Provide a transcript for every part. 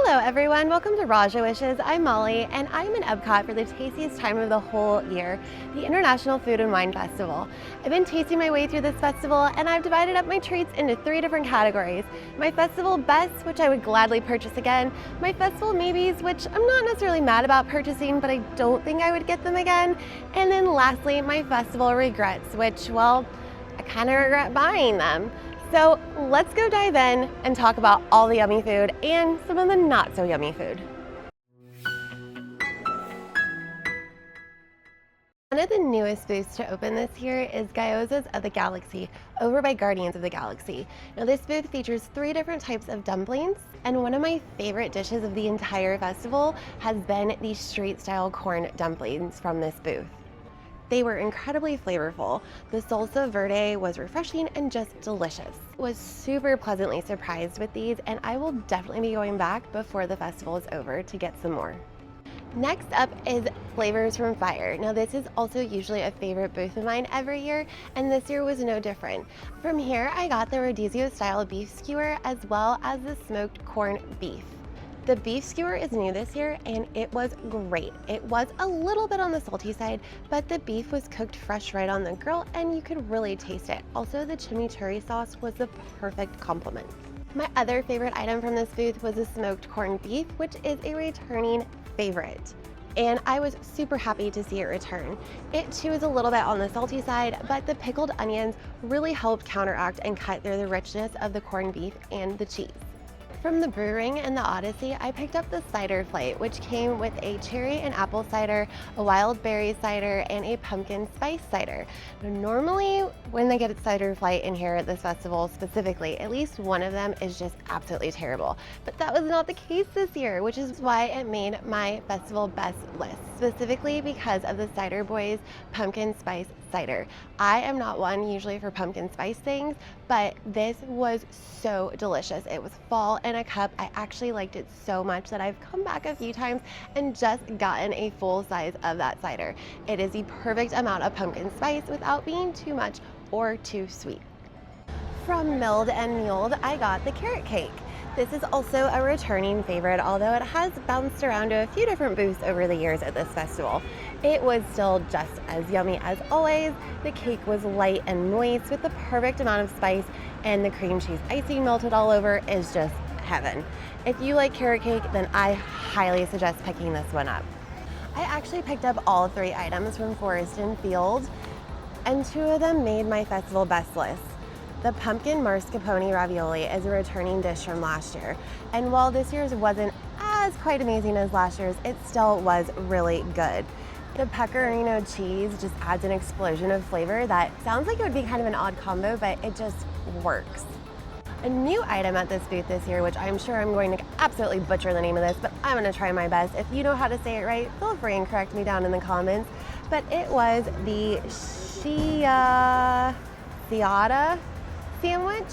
Hello everyone, welcome to Raja Wishes. I'm Molly and I'm in Epcot for the tastiest time of the whole year, the International Food and Wine Festival. I've been tasting my way through this festival and I've divided up my treats into 3 different categories. My festival bests, which I would gladly purchase again, my festival maybes, which I'm not necessarily mad about purchasing, but I don't think I would get them again, and then lastly, my festival regrets, which, well, I kind of regret buying them. So let's go dive in and talk about all the yummy food and some of the not so yummy food. One of the newest booths to open this year is Gyozas of the Galaxy, over by Guardians of the Galaxy. Now this booth features 3 different types of dumplings, and one of my favorite dishes of the entire festival has been the street style corn dumplings from this booth. They were incredibly flavorful. The salsa verde was refreshing and just delicious. I was super pleasantly surprised with these, and I will definitely be going back before the festival is over to get some more. Next up is Flavors from Fire. Now this is also usually a favorite booth of mine every year, and this year was no different. From here I got the Rodizio style beef skewer as well as the smoked corn beef. The beef skewer is new this year and it was great. It was a little bit on the salty side, but the beef was cooked fresh right on the grill and you could really taste it. Also, the chimichurri sauce was the perfect complement. My other favorite item from this booth was the smoked corned beef, which is a returning favorite. And I was super happy to see it return. It too is a little bit on the salty side, but the pickled onions really helped counteract and cut through the richness of the corned beef and the cheese. From the Brew Ring and the Odyssey, I picked up the cider plate, which came with a cherry and apple cider, a wild berry cider, and a pumpkin spice cider. Now, normally, when they get a cider plate in here at this festival specifically, at least one of them is just absolutely terrible. But that was not the case this year, which is why it made my festival best list, specifically because of the Cider Boys pumpkin spice cider. I am not one usually for pumpkin spice things, but this was so delicious. It was fall in a cup. I actually liked it so much that I've come back a few times and just gotten a full size of that cider. It is the perfect amount of pumpkin spice without being too much or too sweet. From Milled and Muled, I got the carrot cake. This is also a returning favorite, although it has bounced around to a few different booths over the years at this festival. It was still just as yummy as always. The cake was light and moist with the perfect amount of spice, and the cream cheese icing melted all over is just heaven. If you like carrot cake, then I highly suggest picking this one up. I actually picked up all 3 items from Forest and Field, and 2 of them made my festival best list. The pumpkin mascarpone ravioli is a returning dish from last year, and while this year's wasn't as quite amazing as last year's, it still was really good. The pecorino cheese just adds an explosion of flavor that sounds like it would be kind of an odd combo, but it just works. A new item at this booth this year, which I'm sure I'm going to absolutely butcher the name of this, but I'm going to try my best. If you know how to say it right, feel free and correct me down in the comments. But it was the Ciata sandwich.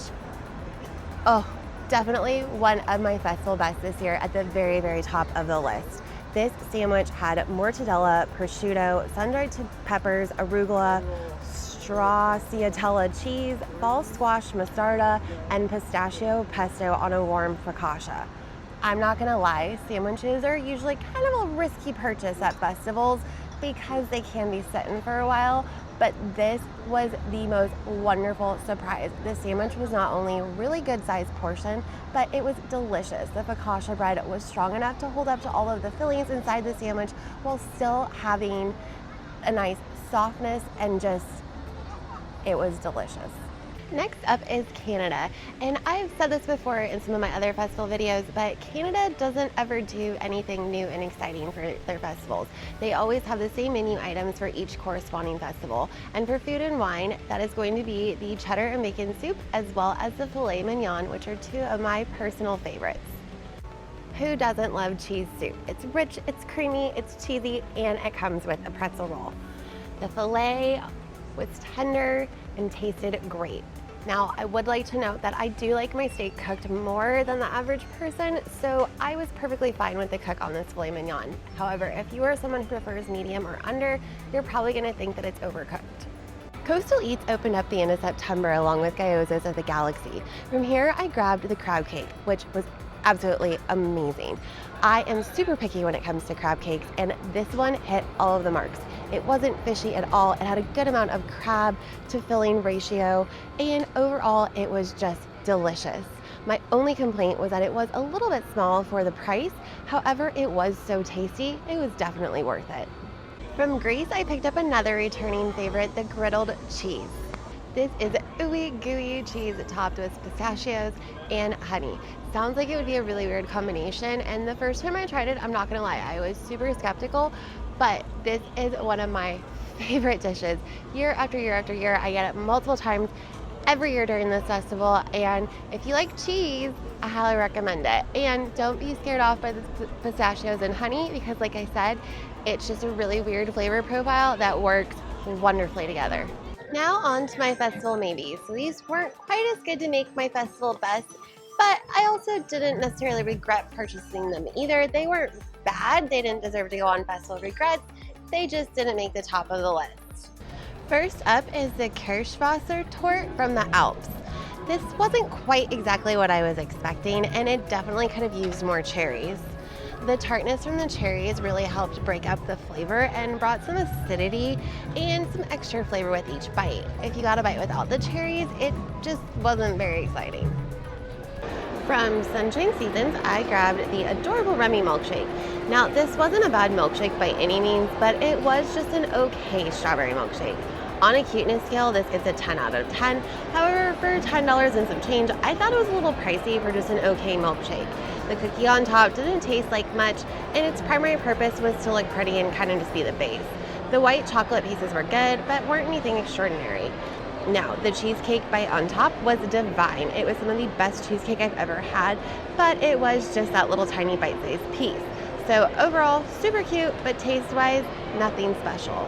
Oh, definitely one of my festival bests this year, at the very, very top of the list. This sandwich had mortadella, prosciutto, sun-dried peppers, arugula, stracciatella cheese, fall squash mostarda, and pistachio pesto on a warm focaccia. I'm not gonna lie, sandwiches are usually kind of a risky purchase at festivals because they can be sitting for a while, but this was the most wonderful surprise. The sandwich was not only a really good sized portion, but it was delicious. The focaccia bread was strong enough to hold up to all of the fillings inside the sandwich while still having a nice softness, and just, it was delicious. Next up is Canada, and I've said this before in some of my other festival videos, but Canada doesn't ever do anything new and exciting for their festivals. They always have the same menu items for each corresponding festival. And for food and wine, that is going to be the cheddar and bacon soup as well as the filet mignon, which are 2 of my personal favorites. Who doesn't love cheese soup? It's rich, it's creamy, it's cheesy, and it comes with a pretzel roll. The filet was tender and tasted great. Now, I would like to note that I do like my steak cooked more than the average person, so I was perfectly fine with the cook on this filet mignon. However, if you are someone who prefers medium or under, you're probably gonna think that it's overcooked. Coastal Eats opened up the end of September along with Gyozas of the Galaxy. From here, I grabbed the crab cake, which was absolutely amazing. I am super picky when it comes to crab cakes, and this one hit all of the marks. It wasn't fishy at all. It had a good amount of crab to filling ratio, and overall it was just delicious. My only complaint was that it was a little bit small for the price. However, it was so tasty, it was definitely worth it. From Greece, I picked up another returning favorite, the Griddled Cheese. This is ooey gooey cheese topped with pistachios and honey. Sounds like it would be a really weird combination, and the first time I tried it, I'm not gonna lie, I was super skeptical, but this is one of my favorite dishes. Year after year after year, I get it multiple times every year during this festival, and if you like cheese, I highly recommend it. And don't be scared off by the pistachios and honey, because like I said, it's just a really weird flavor profile that works wonderfully together. Now on to my festival maybes. So these weren't quite as good to make my festival best, but I also didn't necessarily regret purchasing them either. They weren't bad, they didn't deserve to go on festival regrets, they just didn't make the top of the list. First up is the Kirschwasser Torte from the Alps. This wasn't quite exactly what I was expecting, and it definitely could have used more cherries. The tartness from the cherries really helped break up the flavor and brought some acidity and some extra flavor with each bite. If you got a bite without the cherries, it just wasn't very exciting. From Sunshine Seasons, I grabbed the adorable Remy milkshake. Now, this wasn't a bad milkshake by any means, but it was just an okay strawberry milkshake. On a cuteness scale, this gets a 10 out of 10. However, for $10 and some change, I thought it was a little pricey for just an okay milkshake. The cookie on top didn't taste like much, and its primary purpose was to look pretty and kind of just be the base. The white chocolate pieces were good, but weren't anything extraordinary. Now, the cheesecake bite on top was divine. It was some of the best cheesecake I've ever had, but it was just that little tiny bite-sized piece. So overall, super cute, but taste-wise, nothing special.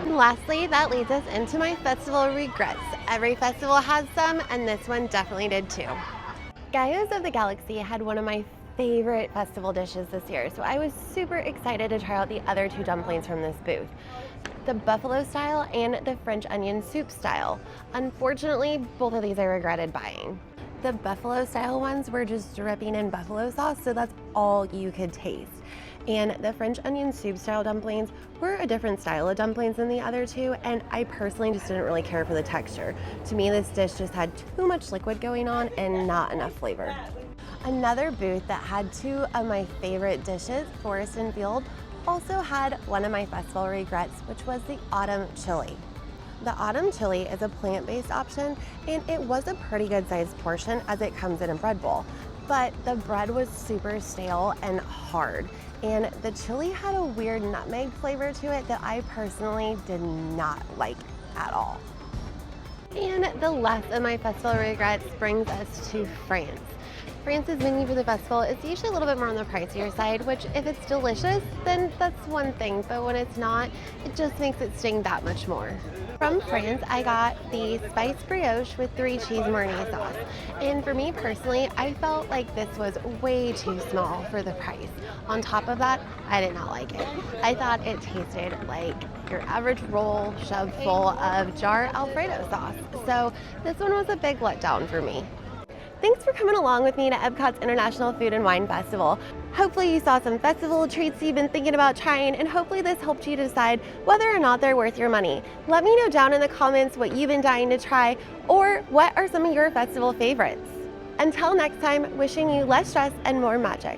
And lastly, that leads us into my festival regrets. Every festival has some, and this one definitely did too. Gyozas of the Galaxy had one of my favorite festival dishes this year, so I was super excited to try out the other two dumplings from this booth. The buffalo style and the French onion soup style. Unfortunately, both of these I regretted buying. The buffalo style ones were just dripping in buffalo sauce, so that's all you could taste. And the French onion soup style dumplings were a different style of dumplings than the other two, and I personally just didn't really care for the texture. To me, this dish just had too much liquid going on and not enough flavor. Another booth that had two of my favorite dishes, Forest and Field, also had one of my festival regrets, which was the autumn chili. The autumn chili is a plant-based option, and it was a pretty good sized portion as it comes in a bread bowl. But the bread was super stale and hard, and the chili had a weird nutmeg flavor to it that I personally did not like at all. And the last of my festival regrets brings us to France. France's menu for the festival is usually a little bit more on the pricier side, which if it's delicious, then that's one thing, but when it's not, it just makes it sting that much more. From France, I got the spiced brioche with 3 cheese Mornay sauce. And for me personally, I felt like this was way too small for the price. On top of that, I did not like it. I thought it tasted like your average roll shoved full of jar Alfredo sauce. So this one was a big letdown for me. Thanks for coming along with me to Epcot's International Food and Wine Festival. Hopefully you saw some festival treats you've been thinking about trying, and hopefully this helped you decide whether or not they're worth your money. Let me know down in the comments what you've been dying to try, or what are some of your festival favorites. Until next time, wishing you less stress and more magic.